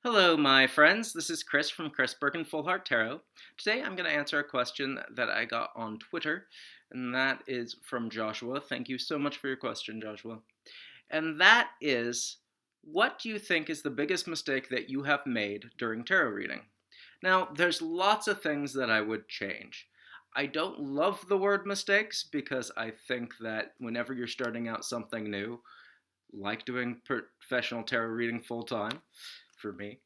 Hello, my friends. This is Chris from Chris Bergen Full Heart Tarot. Today I'm going to answer a question that I got on Twitter, and that is from Joshua. Thank you so much for your question, Joshua. And that is, what do you think is the biggest mistake that you have made during tarot reading? Now, there's lots of things that I would change. I don't love the word mistakes because I think that whenever you're starting out something new, like doing professional tarot reading full time, for me,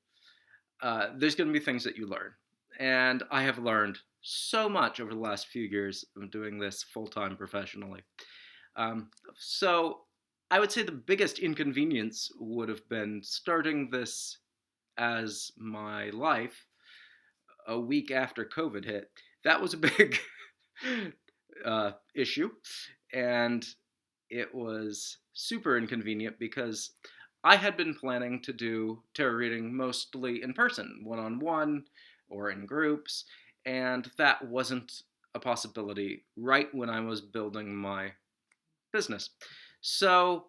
there's going to be things that you learn. And I have learned so much over the last few years of doing this full time professionally. So I would say the biggest inconvenience would have been starting this as my life a week after COVID hit. That was a big issue. And it was super inconvenient because I had been planning to do tarot reading mostly in person, one on one or in groups, and that wasn't a possibility right when I was building my business. So,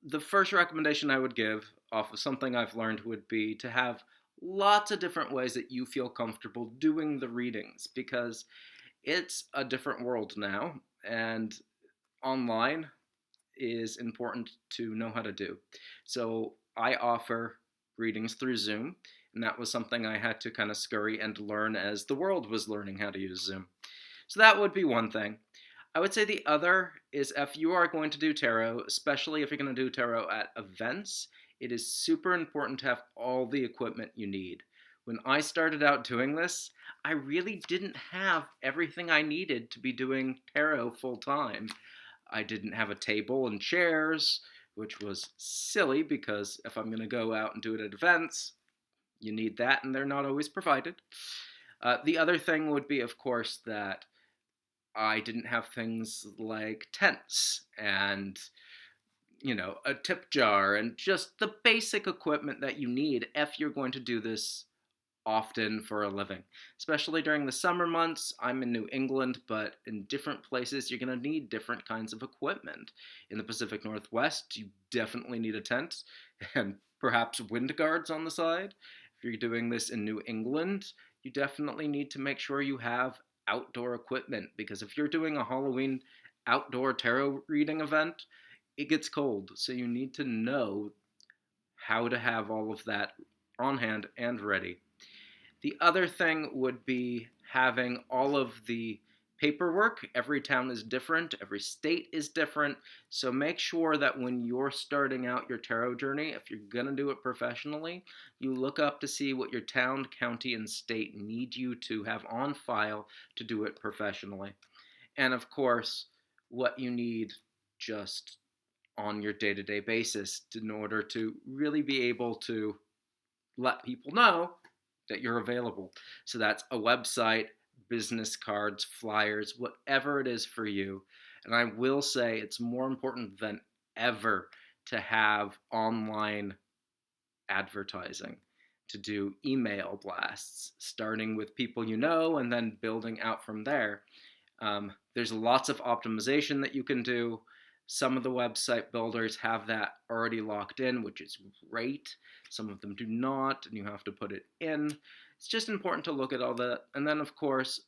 the first recommendation I would give off of something I've learned would be to have lots of different ways that you feel comfortable doing the readings because it's a different world now, and online is important to know how to do. So I offer readings through Zoom, and that was something I had to kind of scurry and learn as the world was learning how to use Zoom. So that would be one thing. I would say the other is if you are going to do tarot, especially if you're going to do tarot at events, it is super important to have all the equipment you need. When I started out doing this, I really didn't have everything I needed to be doing tarot full time. I didn't have a table and chairs, which was silly because if I'm going to go out and do it at events, you need that, and they're not always provided. The other thing would be, of course, that I didn't have things like tents and, a tip jar and just the basic equipment that you need if you're going to do this often for a living. Especially during the summer months, I'm in New England, but in different places, you're going to need different kinds of equipment. In the Pacific Northwest, you definitely need a tent and perhaps wind guards on the side. If you're doing this in New England, you definitely need to make sure you have outdoor equipment because if you're doing a Halloween outdoor tarot reading event, it gets cold. So you need to know how to have all of that on hand and ready. The other thing would be having all of the paperwork. Every town is different, every state is different. So make sure that when you're starting out your tarot journey, if you're going to do it professionally, you look up to see what your town, county, and state need you to have on file to do it professionally. And of course, what you need just on your day to day basis in order to really be able to let people know that you're available. So that's a website, business cards, flyers, whatever it is for you. And I will say it's more important than ever to have online advertising, to do email blasts, starting with people you know and then building out from there. There's lots of optimization that you can do. Some of the website builders have that already locked in, which is great. Some of them do not, and you have to put it in. It's just important to look at all that. And then, of course,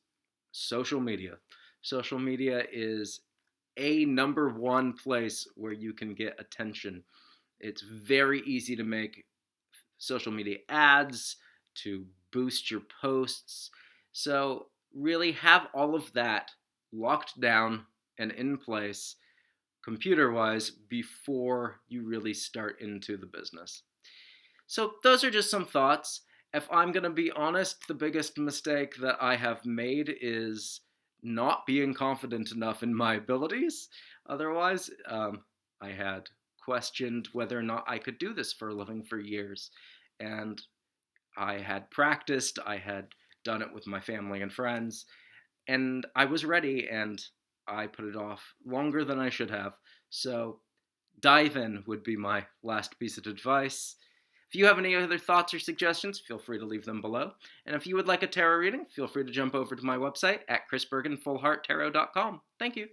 social media. Social media is a number one place where you can get attention. It's very easy to make social media ads, to boost your posts. So, really have all of that locked down and in place computer wise before you really start into the business. So, those are just some thoughts. If I'm going to be honest, the biggest mistake that I have made is not being confident enough in my abilities. Otherwise, I had questioned whether or not I could do this for a living for years. And I had practiced, I had done it with my family and friends, and I was ready, and I put it off longer than I should have. So, dive in would be my last piece of advice. If you have any other thoughts or suggestions, feel free to leave them below. And if you would like a tarot reading, feel free to jump over to my website at chrisbergenfullhearttarot.com. Thank you.